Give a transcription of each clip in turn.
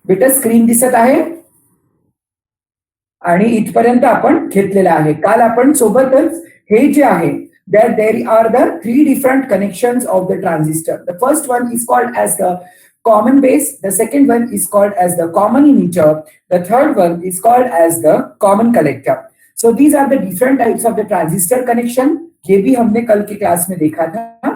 बेटा स्क्रीन दिसत आहे आणि इथपर्यंत आपण घेतलेलं आहे. काल आपण सोबतच हे जे आहे that there are the three different connections of the transistor. The first one is called as the common base, the second one is called as the common emitter, the third one is called as the common collector. So these are the different types of the transistor connection. ये भी हमने कल के class में देखा था.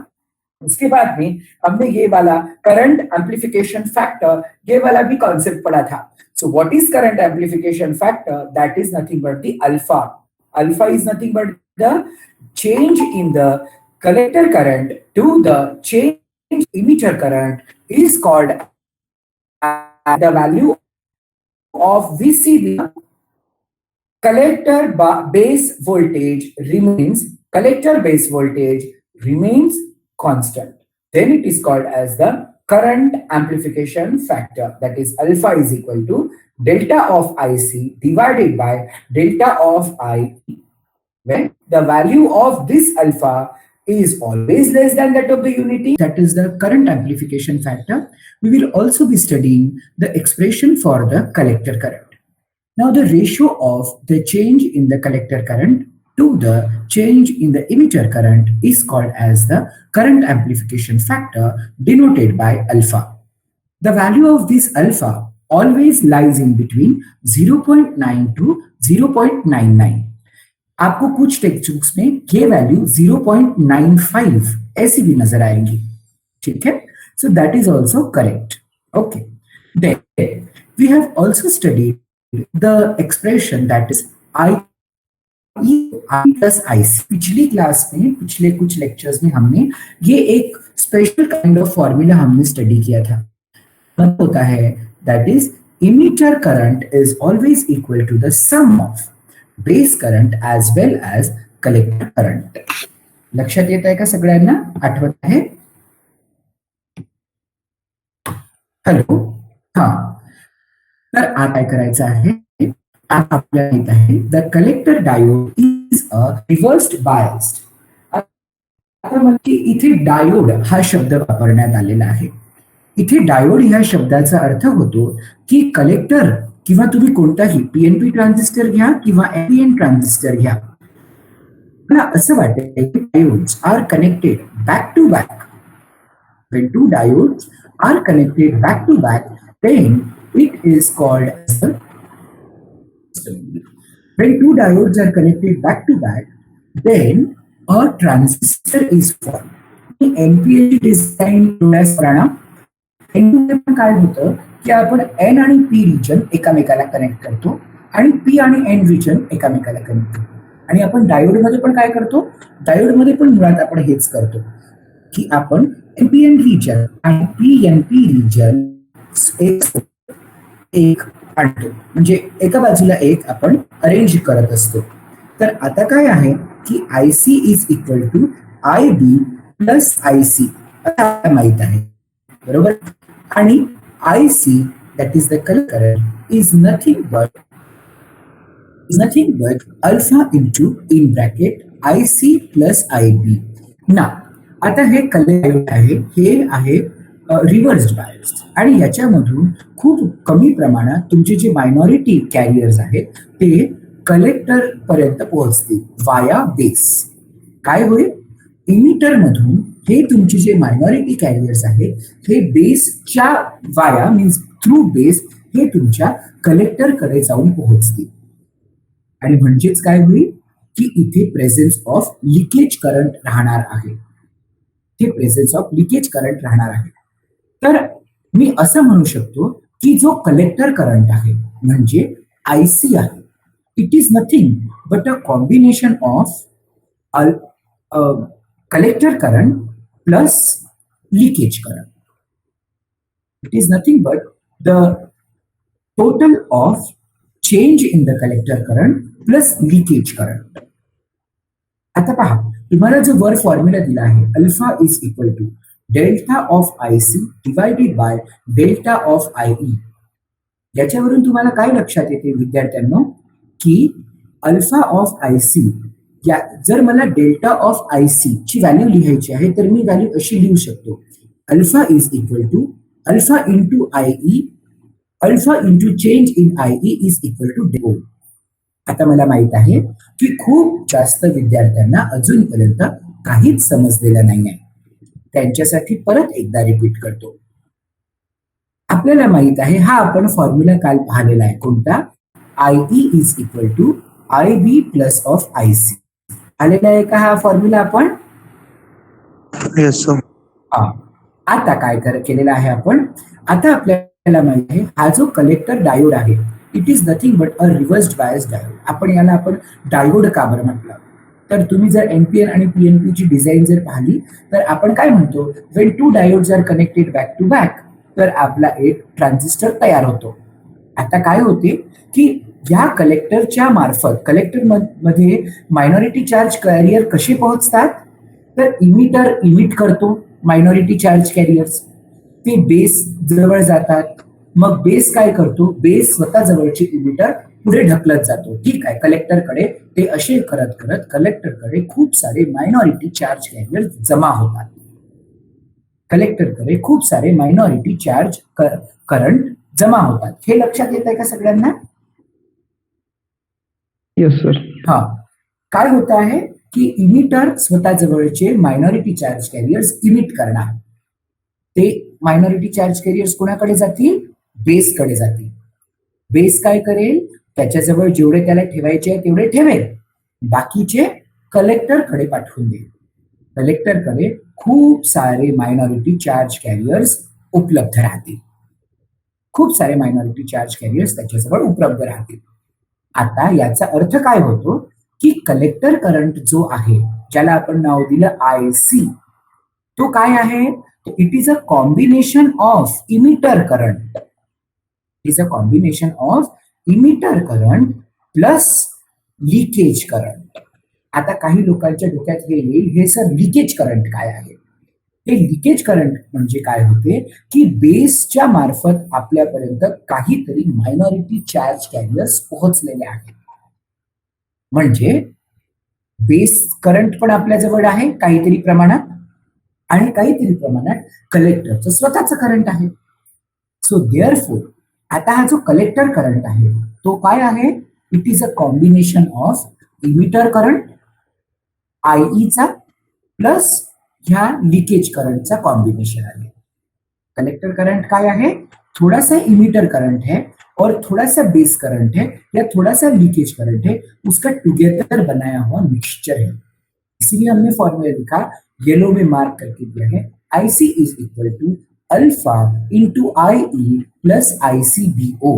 उसके बाद में हमने ये वाला करंट एम्प्लीफिकेशन फैक्टर ये वाला भी कॉन्सेप्ट पढ़ा था. So what is current amplification factor? That is nothing but the alpha. Alpha is nothing but the change in the collector current to the change emitter current is called the value of VCB. Collector base voltage remains constant. Then it is called as the current amplification factor, that is alpha is equal to delta of IC divided by delta of IE. When the value of this alpha is always less than that of the unity, that is the current amplification factor. We will also be studying the expression for the collector current. Now the ratio of the change in the collector current to the change in the emitter current is called as the current amplification factor, denoted by alpha. The value of this alpha always lies in between 0.9 to 0.99. आपको कुछ text books में ये value 0.95 ऐसी भी नजर आएंगी. ठीक है, so that is also correct. Okay, then we have also studied the expression that is I plus IC. पिछली क्लास में पिछले कुछ लेक्चर्स में हमने ये एक स्पेशल काइंड ऑफ फॉर्मूला हमने स्टडी किया था. होता है that is emitter current is always equal to the sum of base current as well as collector current. लक्षात येत आहे का सगळ्यांना? आठवत आहे? हॅलो, हा. तर आता काय करायचं आहे, आपल्याला येत आहे the collector diode is a रिव्हर्स्ड biased. आता म्हणजे इथे डायोड हा शब्द वापरण्यात आलेला आहे. इथे डायोड ह्या शब्दाचा अर्थ होतो की कलेक्टर किंवा तुम्ही कोणताही पीएनपी ट्रान्झिस्टर घ्या किंवा एपीएन ट्रान्झिस्टर घ्या, मला असं वाटतं की diodes are connected back to back. when two diodes are connected back to back, then it is called as the, when two diodes are connected back to back, then a transistor is formed. NPN design करताना पण काय होतं की आपण N आणि P region एकामेकाला connect करतो आणि P आणि एन रिजन एकामेकाला कनेक्ट करतो. आणि आपण डायोड मध्ये पण काय करतो, डायोड मध्ये पण मुळात आपण हेच करतो की आपण एनपीएन रिजन आणि पीएनपी रिजन एक आणतो, म्हणजे एका बाजूला एक आपण अरेंज करत असतो. तर आता काय आहे की IC is equal to IB plus IC माहित आहे, बरोबर. आणि IC that is the current is nothing but alpha into in bracket IC plus IB. ना आता हे कलेक्टर आहे, हे आहे रिव्हर्स्ड बायस्ड आणि याच्यामधून खूप कमी प्रमाणात तुमचे जे मायनॉरिटी कॅरियर्स आहेत ते कलेक्टर पर्यंत पोहोचतील वाया बेस. काय होईल, इमिटर मधून हे तुमचे जे मायनॉरिटी कॅरियर्स आहेत हे बेसच्या वाया मीन्स थ्रू बेस हे तुमच्या कलेक्टर कडे जाऊन पोहोचतील. आणि म्हणजेच काय होईल की इथे प्रेझेन्स ऑफ लिकेज करंट राहणार आहे. प्रेझेन्स ऑफ लिकेज करंट राहणार आहे. तर मी असं म्हणू शकतो की जो कलेक्टर करंट आहे म्हणजे IC आहे, it is nothing but a combination of collector current plus leakage current. It is nothing but the total of change in the collector current plus leakage current. आता पहा, तुम्हाला जो वर फॉर्म्युला दिला आहे alpha is equal to delta of IC divided by delta of IE. याच्यावरून तुम्हाला काय लक्षात येते विद्यार्थ्यांनो की अल्फा ऑफ IC या जर मला डेल्टा ऑफ IC ची व्हॅल्यू लिहायची आहे तर मी व्हॅल्यू अशी लिहू शकतो, alpha is equal to alpha into IE alpha into change in IE is equal to डेओ. आता मला माहित आहे की खूप जास्त विद्यार्थ्यांना अजूनपर्यंत काहीच समजलेलं नाही आहे. त्यांच्यासाठी परत एकदा रिपीट करतो. आपल्याला माहित आहे हा आपण फॉर्म्युला काल पाहिलेला आहे. कोणता? IE is equal to IB plus of IC. आलेला आहे का हा फॉर्म्युला आपण? Yes sir. हा. आता काय केलेलं आहे आपण? आता आपल्याला माहित आहे हा जो कलेक्टर डायोड आहे it is nothing but a रिव्हर्स्ड bias diode. आपण डायोड का बरं म्हटलं? तर तुम्ही जर NPN आणि PNP ची डिझाईन जर पाहिली तर आपण काय म्हणतो, when two diodes are connected back to back तर आपला एक ट्रान्झिस्टर तयार होतो. आता काय होते की या कलेक्टरच्या मार्फत कलेक्टर मध्ये मायनॉरिटी चार्ज कॅरियर कसे पोहोचतात? तर इमिटर इमिट करतो मायनॉरिटी चार्ज कॅरियर्स, ते बेस जवळ जातात. मग बेस काय करतो? बेस स्वतः जवळचे इमिटर पुढे ढकलत जातो. ठीक आहे, कलेक्टरकडे ते असे करत करत कलेक्टरकडे खूप सारे मायनॉरिटी चार्ज कॅरियर जमा होतात. कलेक्टरकडे खूप सारे मायनॉरिटी चार्ज करंट जमा होतात. हे लक्षात येत आहे का सगळ्यांना? Yes sir. हा. काय होत आहे की इमिटर स्वतः जवळचे मायनॉरिटी चार्ज कॅरियर्स इमिट करणार. ते मायनॉरिटी चार्ज कॅरियर्स कोणाकडे जातील? बेसकडे जातील. बेस काय करेल? त्याच्याजवळ जेवढे त्याला ठेवायचे आहे तेवढे ठेवेल, बाकीचे कलेक्टरकडे पाठवून देईल. कलेक्टरकडे खूप सारे मायनॉरिटी चार्ज कॅरियर्स उपलब्ध राहतील. खूप सारे मायनॉरिटी चार्ज कॅरियर्स त्याच्याजवळ उपलब्ध राहतील. आता याचा अर्थ काय होतो की कलेक्टर करंट जो आहे ज्याला आपण नाव दिलं IC, तो काय आहे? It is a combination of emitter current. Is a combination of emitter current plus leakage current. आता काही लोकांच्या डोक्यात हे येईल, हे सर लिकेज करंट काय आहे? हे लिकेज करंट म्हणजे काय होते की बेसच्या मार्फत आपल्यापर्यंत काहीतरी मायनॉरिटी चार्ज कॅरियर्स पोहोचलेले आहेत. म्हणजे बेस करंट पण आपल्या जवळ आहे काहीतरी प्रमाणात आणि काहीतरी प्रमाणात कलेक्टरचं स्वतःचं करंट आहे. सो देअरफोर आता हा जो कलेक्टर करंट आहे तो काय आहे? It is a combination of emitter current IE चा प्लस ह्या लिकेज करंटचा कॉम्बिनेशन आहे. कलेक्टर करंट काय है? थोड़ा सा इमिटर करंट है और थोड़ा सा बेस करंट है या थोड़ा सा लीकेज करंट है, उसका टुगेदर बनाया हुआ मिक्सचर है. इसीलिए हमने फॉर्मूला लिखा, येलो में मार्क करके दिया है, IC is equal to alpha into IE plus ICBO.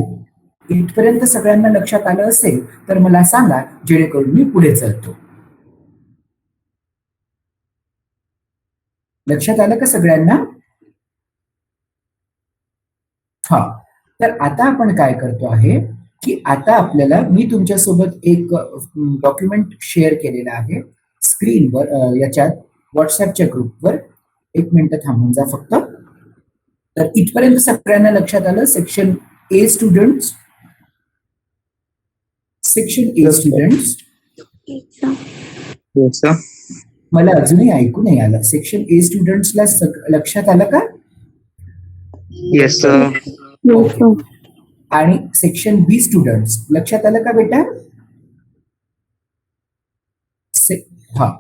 इथपर्यंत सगळ्यांना लक्षात आलं असेल तर मला सांगा, जेणेकरून मी पुढे चलतो. लक्षात आलं का सगळ्यांना? हा. तर आता आपण काय करतो आहे की आता आपल्याला मी तुमच्यासोबत एक डॉक्युमेंट शेअर केलेला आहे स्क्रीनवर, याच्यात व्हॉट्सअपच्या ग्रुपवर. एक मिनिट थांबून जा फक्त. तर इथपर्यंत सगळ्यांना लक्षात आलं? Section A students, section A students. मला अजूनही ऐकू नाही आलं. सेक्शन ए स्टुडंट्सला लक्षात आलं का? Yes sir. आणि सेक्शन बी स्टुडंट्स लक्षात आलं का बेटा? हा.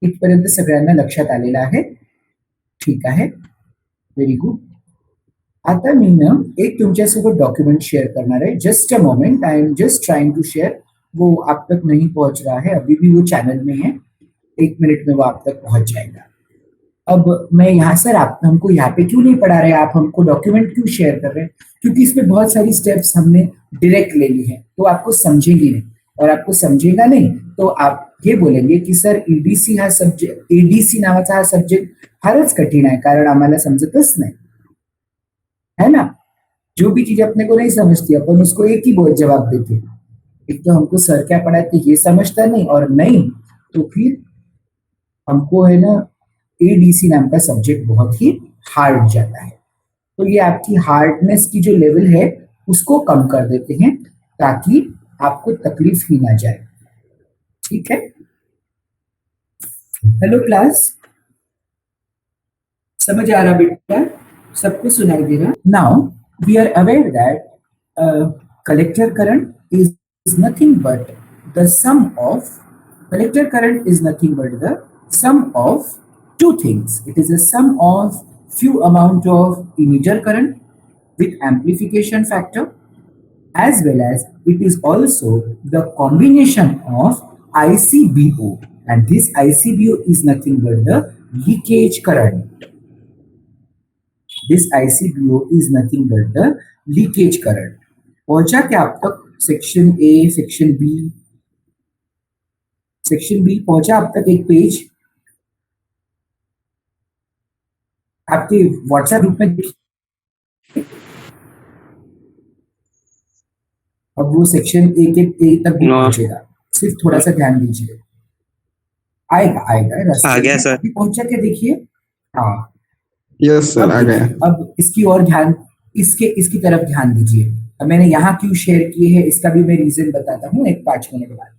इथपर्यंत सगळ्यांना लक्षात आलेलं आहे? ठीक आहे, व्हेरी गुड. आता मी ना एक तुमच्यासोबत डॉक्यूमेंट शेयर करना है. Just a moment, I am just trying to share. वो आप तक नहीं पहुंच रहा है, अभी भी वो चैनल में है. 1 मिनट में वो आप तक पहुंच जाएगा. अब मैं यहाँ सर आप हमको यहाँ पे क्यों नहीं पढ़ा रहे, आप हमको डॉक्यूमेंट क्यों शेयर कर रहे हैं? क्योंकि इसमें बहुत सारी स्टेप्स हमने डायरेक्ट ले ली है, तो आपको समझेंगी नहीं, और आपको समझेगा नहीं तो आप हे बोलेंगे की सर EDC हा सब्जेक्ट, ADC नावाचा हा सब्जेक्ट फारच कठीण आहे, कारण आम्हाला समजतच नाही, है ना? जो भी चीज अपने को नहीं समझती अपन उसको एक ही बोल जवाब देते. एक तो हमको सर क्या पढ़ाते ये समझता नहीं, और नहीं तो फिर हमको है ना ADC नाम का सब्जेक्ट बहुत ही हार्ड जाता है. तो ये आपकी हार्डनेस की जो लेवल है उसको कम कर देते हैं ताकि आपको तकलीफ ही ना जाए. ठीक है? हेलो क्लास, समझ आ रहा बेटा? सबको सुनाई दे रहा? Now we are aware that collector current is nothing but the sum of collector current is nothing but the sum of two things. It is a sum of few amount of emitter current with amplification factor, as well as it is also the combination of ICBO, and this ICBO is nothing but the leakage current. This ICBO is nothing but the leakage current. पहुंचा क्या आप तक section A, section B पहुंचा आप तक एक page आपके WhatsApp group में अब वो सेक्शन ए के ए तक भी No. पहुंचेगा, सिर्फ थोड़ा सा ध्यान दीजिए। आएगा आएगा रास्ते आ गया में। सर। अभी पहुंचा के देखिए। हाँ यस सर, आ गया। अब इसकी और ध्यान इसकी तरफ ध्यान दीजिए। अब मैंने यहाँ क्यों शेयर किए हैं इसका भी मैं रीजन बताता हूँ एक 5 मिनट बाद।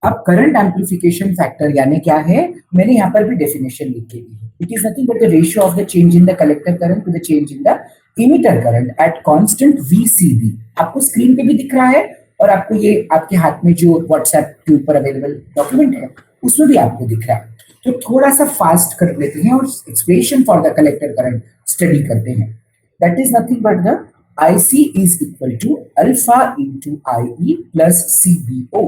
अब करंट एम्पलीफिकेशन फैक्टर यानी क्या है, मैंने यहाँ पर भी डेफिनेशन लिख के दी है। It is nothing but the ratio of the change in the collector current to the change in the emitter current at constant VCB। आपको स्क्रीन पे भी दिख रहा है और आपको ये आपके हाथ में जो व्हाट्सएप के ऊपर अवेलेबल डॉक्यूमेंट है उसमें भी आपको दिख रहा है। तो थोड़ा सा फास्ट कर लेते हैं और expression for the collector current study करते हैं। That is nothing but the IC is equal to alpha into IE plus CBO।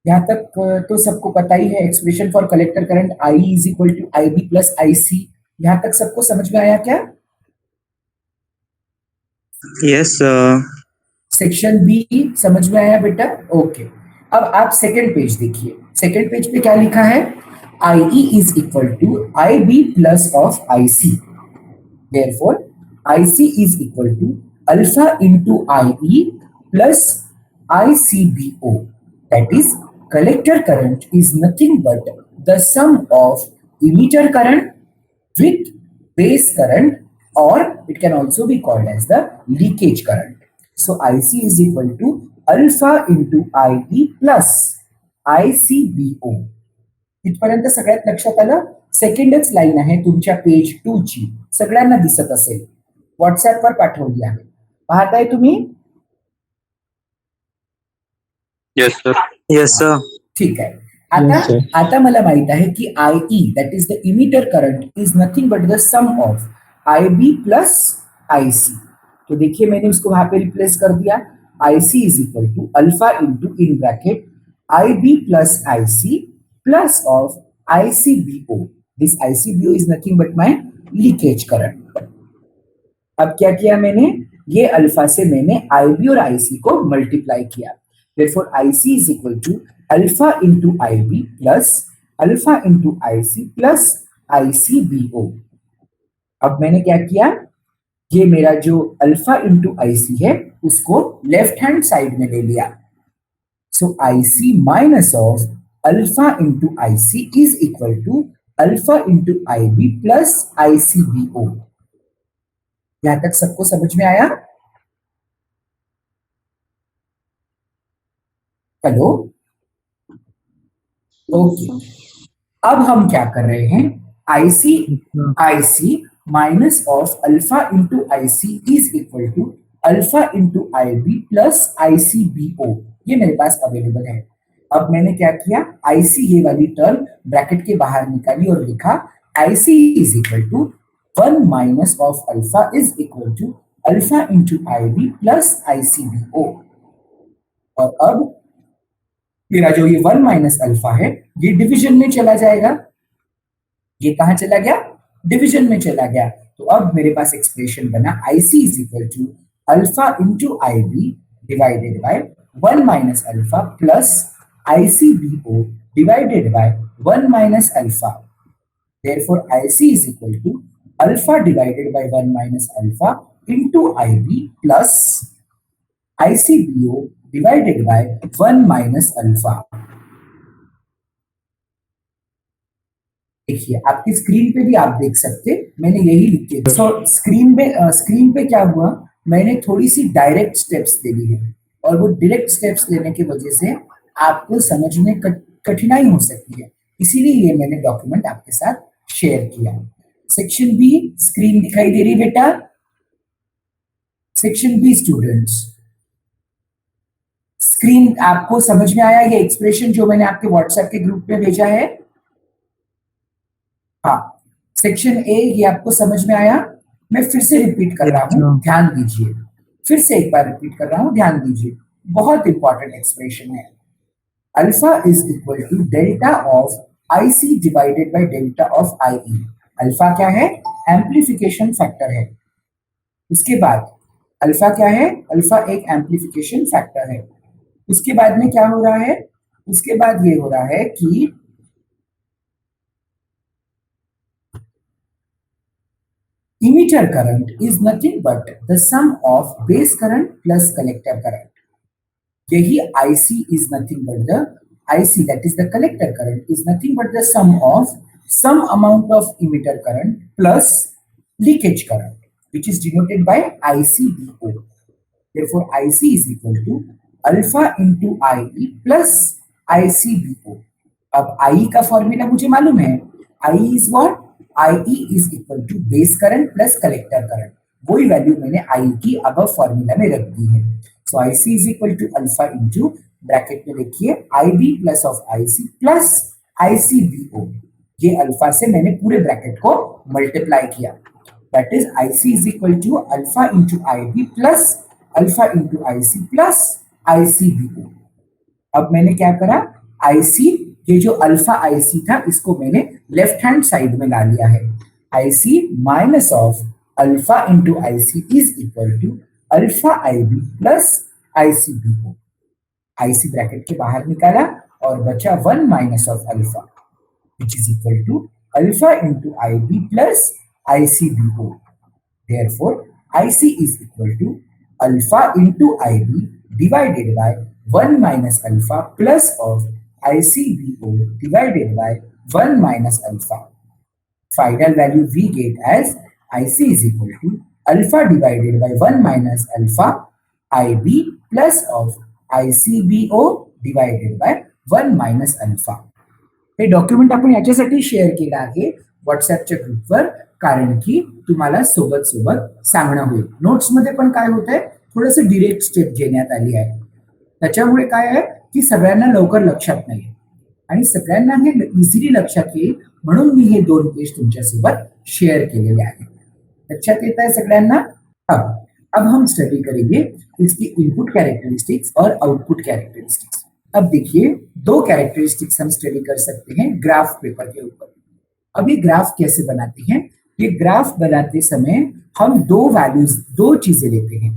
यहाँ तक तो सबको पता ही है expression for collector current I is equal to IB plus IC। यहाँ तक सबको समझ में आया क्या? यस सेक्शन बी समझ में आया बेटा? ओके। अब आप सेकंड पेज देखिए। सेकंड पेज पे क्या लिखा है? IE is equal to IB plus of IC। Therefore IC is equal to alpha into IE plus ICBO. That is, collector current is nothing but the sum of emitter current with base current, or it can also be called as the leakage current. So IC is equal to alpha into IE plus ICBO. इथपर्यंत सगळ्यात लक्षात आलं? सेकंडच line आहे तुमच्या page 2 ची, सगळ्यांना दिसत असेल, व्हॉट्सएप वर पाठवली आहे, पाहताय तुम्ही? Yes sir. Yes sir. ठीक आहे। आता मला माहित आहे की IE that is the emitter current is nothing but the sum of IB plus IC। तो देखिए मैंने उसको वहां पे रिप्लेस कर दिया। IC is equal to alpha into in bracket IB plus IC plus of ICBO। This ICBO is nothing but my leakage current. अब क्या किया मैंने, ये अल्फा से मैंने IB और IC को मल्टीप्लाई किया। Therefore IC is equal to alpha into IB plus alpha into IC plus ICBO। अब मैंने क्या किया, ये मेरा जो अल्फा इंटू IC है उसको लेफ्ट हैंड साइड में ले लिया। So IC minus of alpha into IC is equal to alpha into IB plus ICBO। यहां तक सबको समझ में आया? Hello, okay. अब हम क्या कर रहे हैं, IC minus of alpha into IC is equal to alpha into IB plus ICBO। ये मेरे पास अवेलेबल है। अब मैंने क्या किया, IC ये वाली टर्म ब्रैकेट के बाहर निकाली और लिखा IC is equal to 1 minus of alpha is equal to alpha into IB plus ICBO। और अब मेरा जो ये 1 माइनस अल्फा है ये डिवीजन में चला जाएगा। ये कहां चला गया? डिवीजन में चला गया। तो अब मेरे पास एक्सप्रेशन बना IC is equal to alpha into IB divided by 1 minus alpha plus ICBO divided by 1 minus alpha. Therefore IC is equal to alpha divided by 1 minus alpha into IB plus ICBO divided by 1 minus alpha। देखिए आपकी screen पे भी आप देख सकते, मैंने यही लिख के स्क्रीन पे क्या हुआ, मैंने थोड़ी सी डायरेक्ट स्टेप्स ले ली है और वो डायरेक्ट स्टेप्स लेने की वजह से आपको समझ में कठिनाई हो सकती है, इसीलिए ये मैंने डॉक्यूमेंट आपके साथ शेयर किया। सेक्शन बी स्क्रीन दिखाई दे रही बेटा? सेक्शन बी स्टूडेंट्स, स्क्रीन आपको समझ में आया ये एक्सप्रेशन जो मैंने आपके व्हाट्सएप के ग्रुप में भेजा है? हाँ, सेक्शन ए ये आपको समझ में आया? मैं फिर से रिपीट कर रहा हूँ, ध्यान दीजिए। फिर से एक बार रिपीट कर रहा हूँ, ध्यान दीजिए। बहुत इंपॉर्टेंट एक्सप्रेशन है। Alpha is equal to delta of IC divided by delta of IE। Alpha क्या है? एम्प्लीफिकेशन फैक्टर है। इसके बाद अल्फा क्या है? अल्फा एक एम्प्लीफिकेशन फैक्टर है। उसके बाद में क्या हो रहा है? उसके बाद ये हो रहा है कि emitter current is nothing but the sum of base current plus collector current. यही IC is nothing but the IC, that is the collector current, is nothing but the sum of some amount of emitter current plus leakage current, which is denoted by ICBO. Therefore, IC is equal to alpha into IE plus ICBO. अब IE का formula मुझे मालूम है। IE is what? IE is equal to base current plus collector current. वही value मैंने IE की अब formula में रख दी है। So IC is equal to alpha into bracket में देखिए IB plus of IC plus ICBO। ये अल्फा से मैंने पूरे ब्रैकेट को मल्टीप्लाई किया। That is IC is equal to alpha into IB plus alpha into IC plus ICBO। अब मैंने क्या करा? IC, ये जो अल्फा IC था इसको मैंने लेफ्ट हैंड साइड में ला लिया है। IC minus of alpha into IC is equal to alpha IB plus ICBO। IC bracket के बाहर निकाला और बचा 1 minus of alpha which is equal to alpha into IB plus ICBO। Therefore, IC is equal to alpha into IB divided by 1 minus alpha plus of ICBO divided by 1 minus alpha. Final value we get as IC is equal to alpha divided by 1 minus alpha IB plus of ICBO divided by 1 minus alpha. हे document आपण याच्यासाठी share केलं आहे व्हॉट्सअपच्या ग्रुपवर, कारण की तुम्हाला सोबत सोबत सांगणं होईल। नोट्समध्ये पण काय होत आहे, थोडंसं डिरेक्ट स्टेप घेण्यात आली आहे। त्याच्यामुळे काय आहे की सगळ्यांना लवकर लक्षात नाही आणि सगळ्यांना हे इझिली लक्षात येईल म्हणून मी हे 2 पेज तुमच्यासोबत शेअर केलेले आहे। लक्षात येत आहे सगळ्यांना? अब हम स्टडी करेंगे इसकी इनपुट कैरेक्टरिस्टिक्स और आउटपुट कैरेक्टरिस्टिक्स। अब देखिए 2 कैरेक्टरिस्टिक्स हम स्टडी कर सकते हैं ग्राफ पेपर के ऊपर। अब ये ग्राफ कैसे बनाते हैं? ये ग्राफ बनाते समय हम 2 चीजें लेते हैं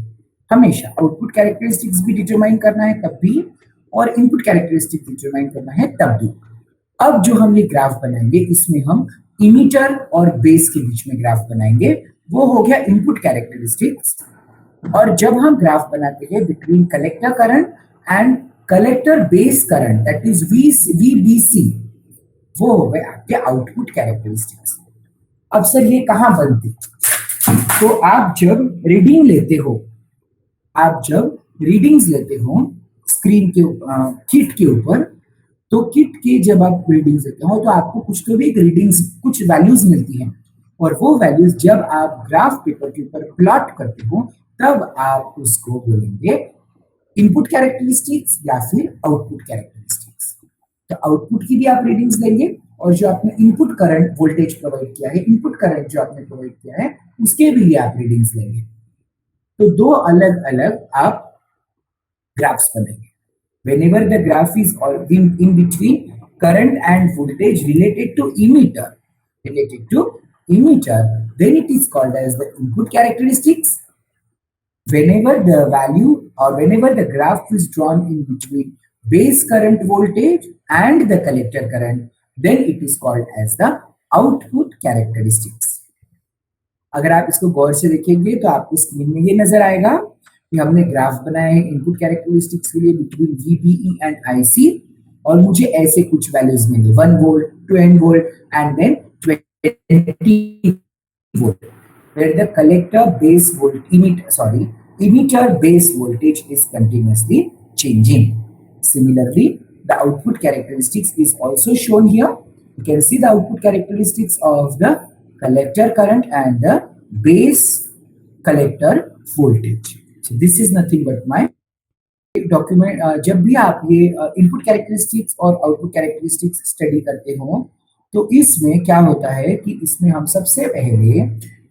हमेशा। आउटपुट कैरेक्टरिस्टिक्स भी डिटरमाइन करना है तब भी और इनपुट कैरेक्टरिस्टिक्स डिटरमाइन करना है तब भी। अब जो हम ये ग्राफ बनाएंगे इसमें हम इमीटर और बेस के बीच में ग्राफ बनाएंगे, वो हो गया इनपुट कैरेक्टरिस्टिक्स। और जब हम ग्राफ बनाते हैं between collector current and collector base current, that is VBC, वो हो गए आपके आउटपुट कैरेक्टरिस्टिक्स। अब सर ये कहां बनते? तो आप जब रीडिंग लेते हो, आप जब रीडिंग्स लेते हो स्क्रीन के किट के ऊपर, तो किट के जब आप रीडिंग्स लेते हो तो आपको कुछ तो भी रीडिंग्स, कुछ वैल्यूज मिलती हैं और वो वैल्यूज जब आप ग्राफ पेपर के ऊपर प्लॉट करते हो तब आप उसको बोलेंगे इनपुट कैरेक्टरिस्टिक्स या फिर आउटपुट कैरेक्टरिस्टिक्स। तो आउटपुट की भी आप रीडिंग्स लेंगे और जो आपने इनपुट करंट वोल्टेज प्रोवाइड किया है, इनपुट करंट जो आपने प्रोवाइड किया है उसके भी आप रीडिंग्स लेंगे। तो 2 अलग अलग आप ग्राफ्स बनेंगे। Whenever the graph is or in between current and voltage related to emitter, then it is called as the input characteristics. Whenever the value or whenever the graph is drawn in between base current voltage and the collector current, then it is called as the output characteristics. अगर आप इसको गौर से देखेंगे तो आपको screen में ये नजर आएगा कि हमने ग्राफ बनाया है इनपुट कैरेक्टरिस्टिक्स के लिए बिटवीन VBE एंड IC, और मुझे ऐसे कुछ वैल्यूज मिले 1 volt, 10 volt and then 20 volt, where the collector base emitter base voltage is continuously changing. Similarly, the output characteristics is also shown here. You can see the output characteristics of the collector current and the base collector voltage. So this is nothing but my document. जब भी आप ये input characteristics और output characteristics study करते हो तो इसमें क्या होता है कि इसमें हम सबसे पहले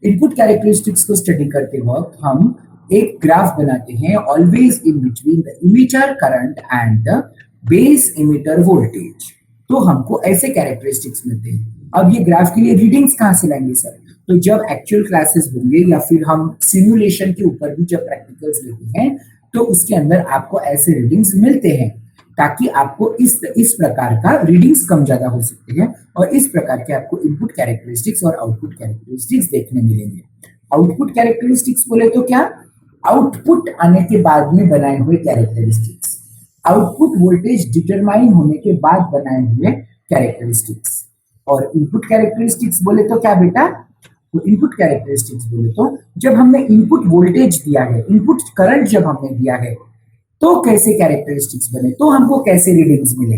इनपुट कैरेक्टरिस्टिक्स को स्टडी करते वक्त हम एक ग्राफ बनाते हैं always in between the emitter current and the base emitter voltage. तो हमको ऐसे कैरेक्टरिस्टिक्स मिलते हैं। अब ये ग्राफ के लिए रीडिंग्स कहाँ से लाएंगे सर? तो जब एक्चुअल क्लासेस होंगे या फिर हम सिमुलेशन के ऊपर भी जब प्रैक्टिकल्स लेते हैं तो उसके अंदर आपको ऐसे रीडिंग्स मिलते हैं ताकि आपको इस प्रकार का रीडिंग्स कम ज्यादा हो सकते हैं और इस प्रकार के आपको इनपुट कैरेक्टरिस्टिक्स और आउटपुट कैरेक्टरिस्टिक्स देखने मिलेंगे। आउटपुट कैरेक्टरिस्टिक्स बोले तो क्या? आउटपुट आने के बाद में बनाए हुए कैरेक्टरिस्टिक्स, आउटपुट वोल्टेज डिटरमाइन होने के बाद बनाए हुए कैरेक्टरिस्टिक्स। और इनपुट कैरेक्टरिस्टिक्स बोले तो क्या बेटा? तो इनपुट कैरेक्टरिस्टिक्स बोले तो जब हमने इनपुट वोल्टेज दिया है, इनपुट करंट जब हमने दिया है तो कैसे कैरेक्टरिस्टिक्स बने, तो हमको कैसे रीडिंग्स मिले,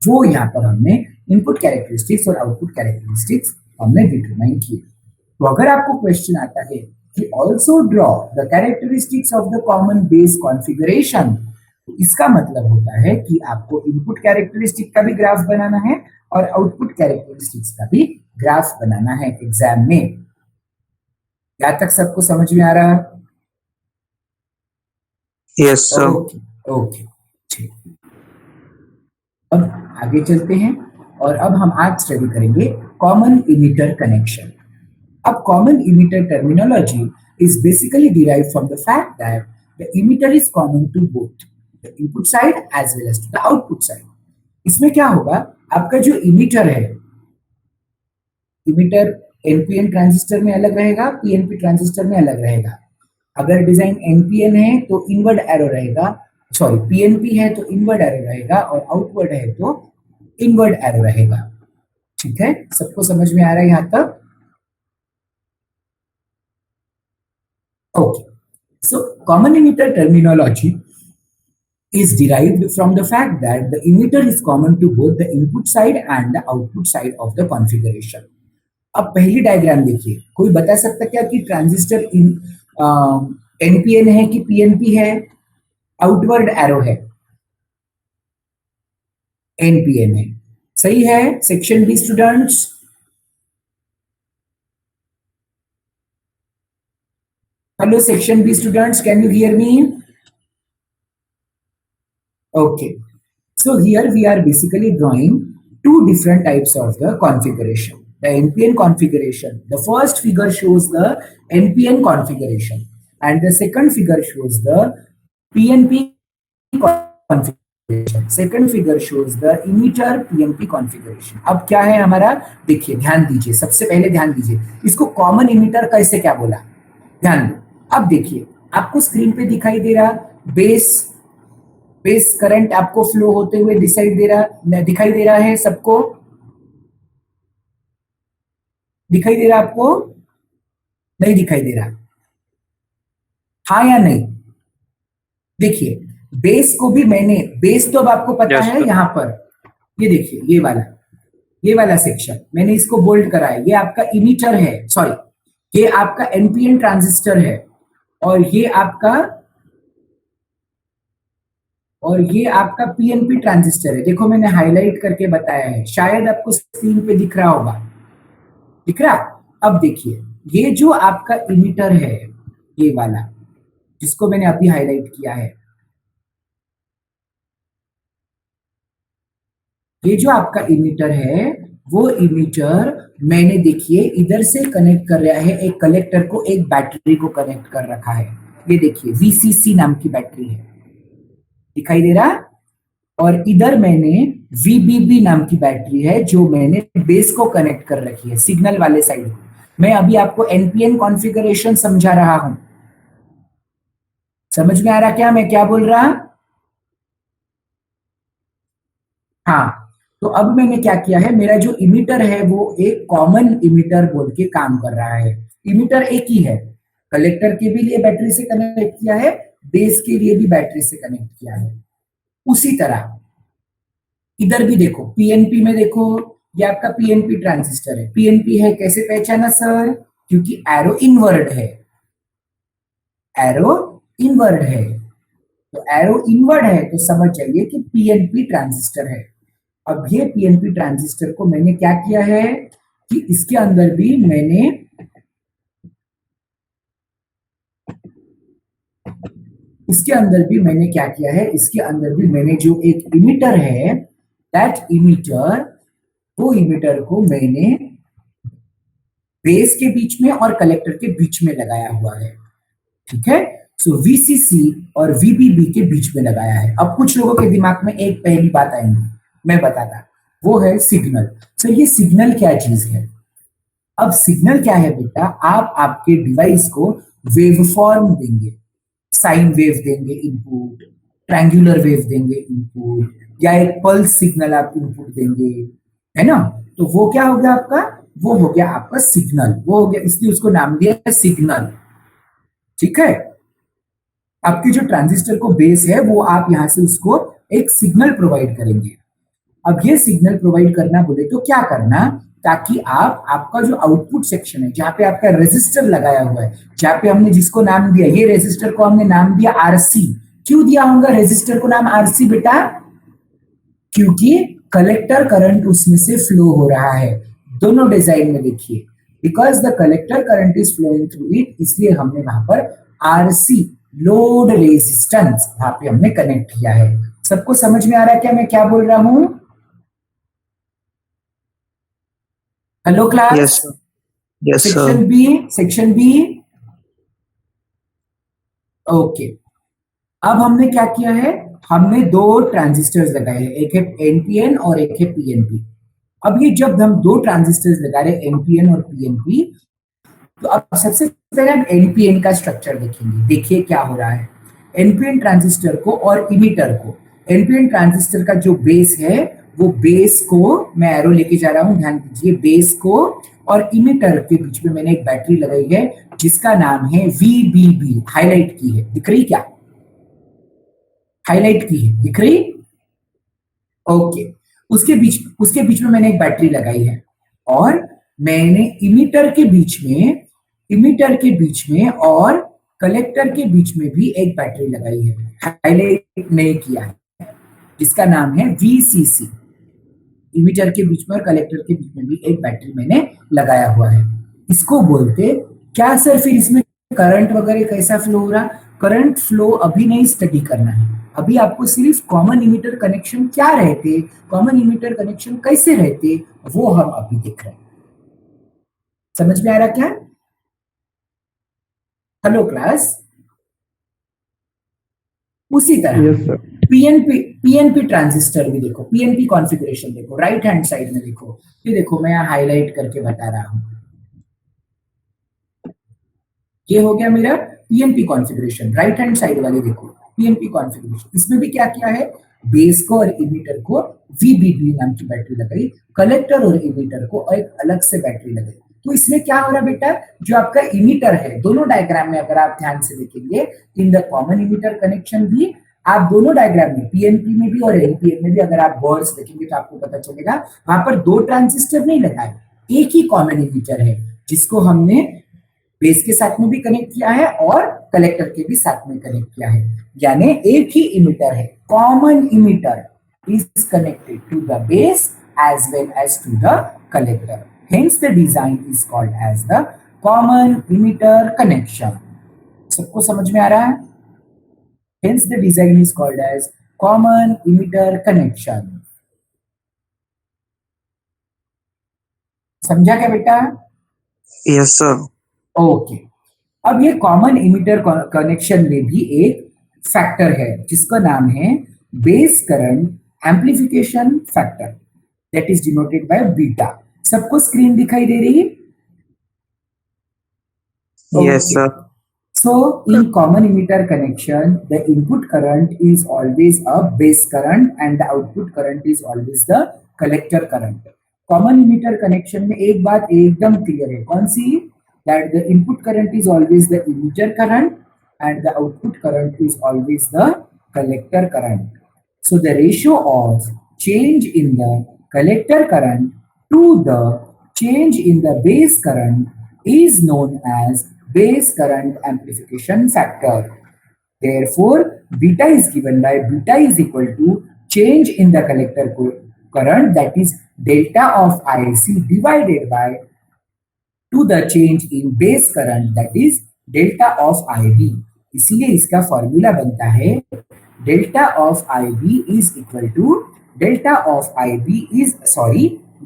वो यहाँ पर हमने इनपुट कैरेक्टरिस्टिक्स और आउटपुट कैरेक्टरिस्टिक्स हमने डिटरमाइन किए। तो अगर आपको क्वेश्चन आता है कि also draw the characteristics of the common base configuration, तो इसका मतलब होता है कि आपको इनपुट कैरेक्टरिस्टिक का भी ग्राफ बनाना है और आउटपुट कैरेक्टरिस्टिक्स का भी ग्राफ बनाना है एग्जाम में। यहां तक सबको समझ में आ रहा है? Yes sir. ओके ओके ठीक। अब आगे चलते हैं और अब हम आज स्टडी करेंगे कॉमन इमीटर कनेक्शन। अब common emitter terminology is basically derived from the fact that the emitter is common to both the input side as well as to the output side. इसमें क्या होगा, आपका जो इमीटर है, emitter NPN transistor में अलग रहेगा, पीएनपी ट्रांजिस्टर में अलग रहेगा। अगर डिजाइन एनपीएन है तो इनवर्ड एरो रहेगा, सॉरी पीएनपी है तो इनवर्ड एरो रहेगा और आउटवर्ड है तो इनवर्ड एरो रहेगा। ठीक है, सबको समझ में आ रहा है यहां तक? Okay, so common emitter terminology is derived from the fact that the emitter is common to both the input side and the output side of the configuration. अब पहली डायग्राम देखिए, कोई बता सकता क्या कि ट्रांजिस्टर एनपीएन है कि पीएनपी है? आउटवर्ड एरो है, एनपीएन है, सही है। Section B students, hello section B students, can you hear me? Okay, so here we are basically drawing two different types of the configuration. The NPN configuration. The first figure shows the NPN configuration and the second figure shows the PNP configuration. Second figure shows the emitter PNP configuration. अब क्या है हमारा, देखिए ध्यान दीजिए, सबसे पहले ध्यान दीजिए, इसको कॉमन इमीटर कैसे क्या बोला, ध्यान दो। अब देखिए आपको स्क्रीन पे दिखाई दे रहा बेस करंट आपको फ्लो होते हुए दिखाई दे रहा है, सबको दिखाई दे रहा, आपको नहीं दिखाई दे रहा, हाँ या नहीं? देखिए बेस को भी मैंने, बेस तो अब आपको पता है, यहां पर ये देखिए ये वाला सेक्शन मैंने इसको बोल्ड करा है, ये आपका इमीटर है, सॉरी ये आपका एनपीएन ट्रांजिस्टर है और ये आपका पीएनपी ट्रांजिस्टर है। देखो मैंने हाईलाइट करके बताया है, शायद आपको स्क्रीन पे दिख रहा होगा, दिख रहा? अब देखिए ये जो आपका इमीटर है, ये वाला जिसको मैंने अभी हाईलाइट किया है, ये जो आपका इमीटर है वो इमीटर मैंने देखिए इधर से कनेक्ट कर रहा है, एक कलेक्टर को एक बैटरी को कनेक्ट कर रखा है। ये देखिए VCC नाम की बैटरी है, दिखाई दे रहा? और इधर मैंने VBB नाम की बैटरी है जो मैंने बेस को कनेक्ट कर रखी है, सिग्नल वाले साइड को। मैं अभी आपको एनपीएन कॉन्फ़िगरेशन समझा रहा हूं, समझ में आ रहा क्या मैं क्या बोल रहा? हाँ, तो अब मैंने क्या किया है, मेरा जो इमीटर है वो एक कॉमन इमीटर बोल के काम कर रहा है। इमीटर एक ही है, कलेक्टर के भी लिए बैटरी से कनेक्ट किया है, बेस के लिए भी बैटरी से कनेक्ट किया है। उसी तरह इधर भी देखो, पीएनपी में देखो, ये आपका पीएनपी ट्रांजिस्टर है, पीएनपी है, कैसे पहचाना सर? क्योंकि एरो इनवर्ड है, एरो इनवर्ड है, तो एरो इनवर्ड है तो समझ जाइए कि पीएनपी ट्रांजिस्टर है। अब ये पीएनपी ट्रांजिस्टर को मैंने क्या किया है कि इसके अंदर भी मैंने क्या किया है, इसके अंदर भी मैंने जो एक इमिटर है, दैट इमिटर, वो इमिटर को मैंने बेस के बीच में और कलेक्टर के बीच में लगाया हुआ है। ठीक है, सो वीसीसी और वीबीबी के बीच में लगाया है। अब कुछ लोगों के दिमाग में एक पहली बात आएंगी, मैं बताता, वो है सिग्नल। सर ये सिग्नल क्या चीज है? अब सिग्नल क्या है बेटा, आप आपके डिवाइस को वेवफॉर्म देंगे, साइन वेव देंगे इनपुट, ट्रायंगुलर वेव देंगे इनपुट, या एक पल्स सिग्नल आप इनपुट देंगे, है ना? तो वो क्या हो गया आपका, वो हो गया आपका सिग्नल, वो हो गया, इसलिए उसको नाम दिया है सिग्नल। ठीक है, आपके जो ट्रांजिस्टर को बेस है वो आप यहां से उसको एक सिग्नल प्रोवाइड करेंगे। अब ये सिग्नल प्रोवाइड करना बोले तो क्या करना, ताकि आप आपका जो आउटपुट सेक्शन है, जहां पे आपका रेजिस्टर लगाया हुआ है, जहां पे हमने जिसको नाम दिया, ये रेजिस्टर को हमने नाम दिया आरसी। क्यों दिया होगा रेजिस्टर को नाम आरसी बेटा? क्योंकि कलेक्टर करंट उसमें से फ्लो हो रहा है। दोनों डिजाइन में देखिए, because the collector current is flowing through it, इसलिए हमने वहां पर आरसी लोड रेजिस्टेंस वहां पे हमने कनेक्ट किया है। सबको समझ में आ रहा है क्या मैं क्या बोल रहा हूं? Hello class. Yes, sir. Yes, section sir. B, section B. Okay, अब हमने क्या किया है, हमने दो ट्रांजिस्टर्स लगाए हैं, एक है एनपीएन और एक है पीएनपी। अब ये जब हम दो ट्रांजिस्टर्स लगा रहे हैं एनपीएन और पीएनपी, तो अब सबसे पहले हम एनपीएन का स्ट्रक्चर देखेंगे। देखिए क्या हो रहा है, एनपीएन ट्रांजिस्टर को और इमिटर को, एनपीएन ट्रांजिस्टर का जो बेस है, वो बेस को मैं एरो लेके जा रहा हूं, ध्यान दीजिए, बेस को और इमिटर के बीच में मैंने एक बैटरी लगाई है जिसका नाम है वीबीबी। हाईलाइट की है, दिख रही क्या? हाईलाइट की है, दिख रही? ओके, उसके बीच में मैंने एक बैटरी लगाई है, और मैंने इमिटर के बीच में और कलेक्टर के बीच में भी एक बैटरी लगाई है, हाईलाइट नहीं किया है, जिसका नाम है वीसीसी। इमिटर के बीच में और कलेक्टर के बीच में भी एक बैटरी मैंने लगाया हुआ है। इसको बोलते क्या सर, फिर इसमें करंट वगैरह कैसा फ्लो हो रहा? करंट फ्लो अभी नहीं स्टडी करना है, अभी आपको सिर्फ कॉमन इमिटर कनेक्शन क्या रहते, कॉमन इमिटर कनेक्शन कैसे रहते, वो हम अभी देख रहे हैं। समझ में आ रहा क्या? Hello class. उसी तरह Yes, sir. पीएनपी ट्रांजिस्टर भी देखो, पीएनपी कॉन्फ़िगरेशन देखो, राइट हैंड साइड में देखो, ये देखो मैं यहाँ हाईलाइट करके बता रहा हूं, ये हो गया मेरा PNP configuration. Right hand side वाले देखो पीएनपी कॉन्फ़िगरेशन, इसमें भी क्या किया है, बेस को और इमिटर को वीबीबी नाम की बैटरी लगाई, कलेक्टर और इमिटर को एक अलग से बैटरी लगाई। तो इसमें क्या हो रहा बेटा, जो आपका इमिटर है, दोनों डायग्राम में अगर आप ध्यान से देखेंगे, in the common emitter connection भी, आप दोनों डायग्राम में पीएनपी में भी और एनपीएन में भी अगर आप वर्ड्स देखेंगे तो आपको पता चलेगा वहां पर दो ट्रांजिस्टर नहीं लगाए, एक ही कॉमन इमिटर है, जिसको हमने बेस के साथ में भी कनेक्ट किया है और कलेक्टर के भी साथ में कनेक्ट किया है, यानी एक ही इमिटर है। Common emitter is connected to the base as well as to the collector. Hence the design is called as the common emitter connection. सबको समझ में आ रहा है? Hence the design is called as common emitter connection. समझा क्या बेटा? Yes, sir. Okay, अब ये कॉमन इमिटर कनेक्शन में भी एक फैक्टर है जिसका नाम है base current amplification factor, that is denoted by beta. सबको स्क्रीन दिखाई दे रही है? Yes, sir. So in common emitter connection, the input current is always a base current and the output current is always the collector current. Common emitter connection में एक बात एकदम clear है, कौन सी? That the input current is always the emitter current and the output current is always the collector current. So the ratio of change in the collector current to the change in the base current is known as base current amplification factor. Therefore, beta is given by beta is equal to change in the collector current, that is delta of IC divided by to the change in base current, that is delta of IB. इसलिए इसका formula बनता है delta of IB is equal to delta of IB is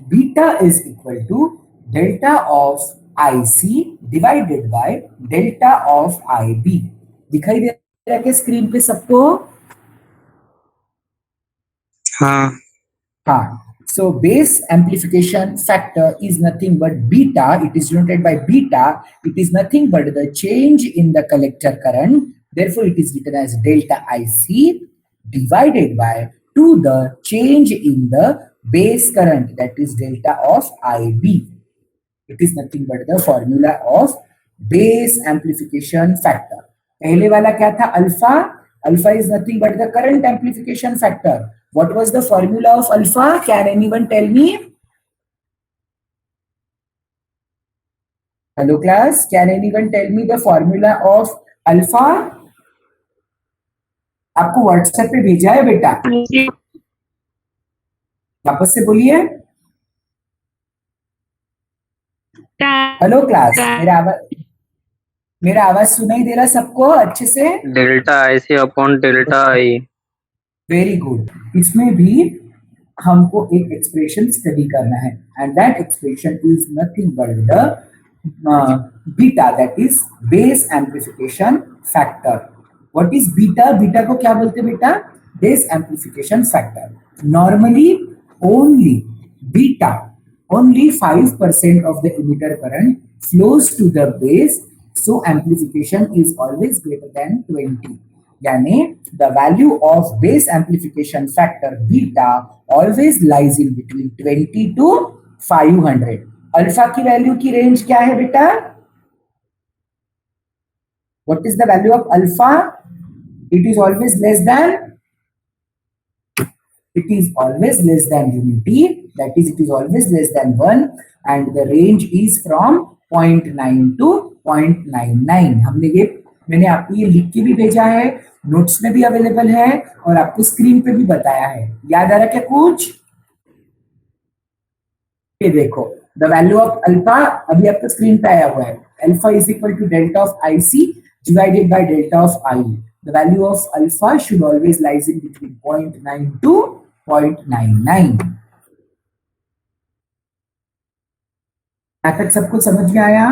beta is equal to delta of IC divided by delta of IB. दिखाई दे रहा है screen पे सबको? हाँ हाँ. So base amplification factor is nothing but beta. It is denoted by beta. It is nothing but the change in the collector current. Therefore, it is written as delta IC divided by to the change in the base current, that is delta of IB. It is nothing but the formula of base amplification factor. पहले वाला क्या था? Alpha. Alpha is nothing but the current amplification factor. What was the formula of alpha? Can anyone tell me? Hello class, can anyone tell me the formula of alpha? आपको WhatsApp पे भेजा है बेटा, वापस से बोलिए. हेलो क्लास, मेरा आवाज सुनाई दे रहा सबको अच्छे से? Delta I C upon delta I. Very good. इसमें भी हमको एक एक्सप्रेशन स्टडी करना है and that expression is nothing but the beta, that is base amplification factor. What is beta? Beta को क्या बोलते हैं बेटा? Base amplification factor. Normally only beta, only 5% of the emitter current flows to the base, so amplification is always greater than 20. यानी the value of base amplification factor beta always lies in between 20 to 500. Alpha की value की range क्या है बेटा? What is the value of alpha? It is always less than unity, that is it is always less than 1, and the range is from 0.9 to 0.99. मैंने आपको ये लिख के भी भेजा है, नोट्स में भी अवेलेबल है और आपको स्क्रीन पे भी बताया है. याद आ रहा क्या कुछ? ये देखो, द वैल्यू ऑफ अल्फा अभी आपको स्क्रीन पे आया हुआ है. Alpha is equal to delta of IC divided by delta of I. The value of alpha should always lies in between 0.9 to 0.99. तक सबको समझ में आया?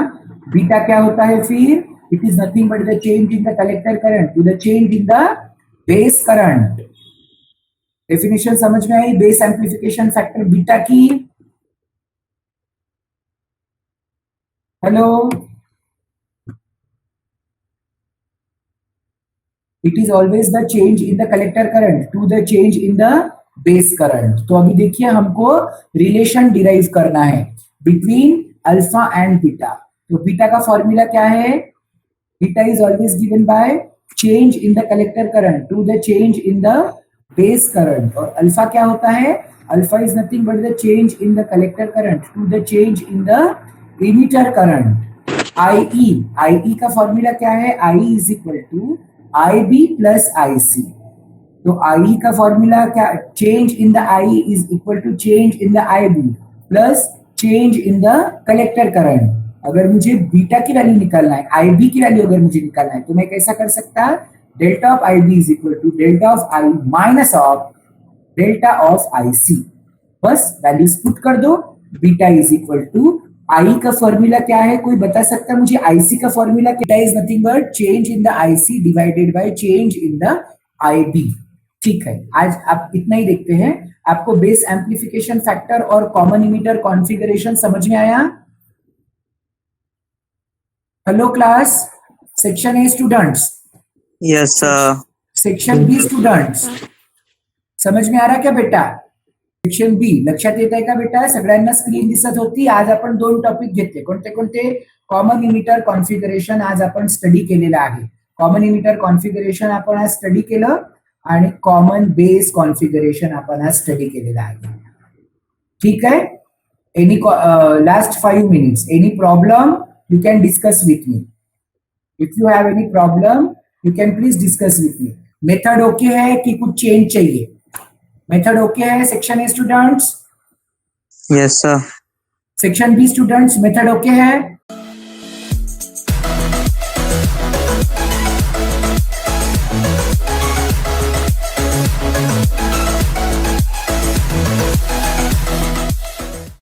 बीटा क्या होता है फिर? It is nothing but the change in the collector current to the change in the base current. Definition समझ में आई बेस एम्प्लीफिकेशन फैक्टर बीटा की? Hello, it is always the change in the collector current to the change in the base current. तो अभी देखिए हमको relation derive करना है between alpha and beta. तो बीटा का फॉर्मूला क्या है? Beta is always given by change in the collector current to the change in the base current. और अल्फा क्या होता है? Alpha is nothing but the change in the collector current to the change in the emitter current. IE का formula क्या है? IE is equal to IB plus IC. तो IE का formula क्या? Change in the IE is equal to change in the IB plus change in the collector current. अगर मुझे beta की value निकालना है, IB की वैल्यू अगर मुझे निकालना है, तो मैं कैसा कर सकता? Delta of IB is equal to delta of I minus of delta of IC. बस वैल्यूज पुट कर दो. Beta is equal to I का फॉर्मूला क्या है? कोई बता सकता है मुझे? IC का फॉर्मूला क्या is nothing but change in the IC divided bye change in the IB. ठीक है, आज आप इतना ही देखते हैं. आपको बेस एम्प्लीफिकेशन फैक्टर और कॉमन इमिटर कॉन्फ़िगरेशन समझ में आया? Hello class, section A students. Yes sir. Section B students, समझ में आ रहा क्या बेटा? सेक्शन बी लक्षात येत आहे का बेटा? सगळ्यांना स्क्रीन दिसत होती? आज आपण दोन टॉपिक घेतले. कोणते कोणते? कॉमन इमिटर कॉन्फिगरेशन आज आपण स्टडी केलेलं आहे. कॉमन इमिटर कॉन्फिगरेशन आपण आज स्टडी केलं आणि कॉमन बेस कॉन्फिगरेशन आपण आज स्टडी केलेलं आहे. ठीक आहे? Any last 5 minutes, any problem you can discuss with me. If you have any problem you can please discuss with me. Method okay है कि कुछ चेंज चाहिए? मेथड ओके है section A students? yes sir. Section B students method okay है?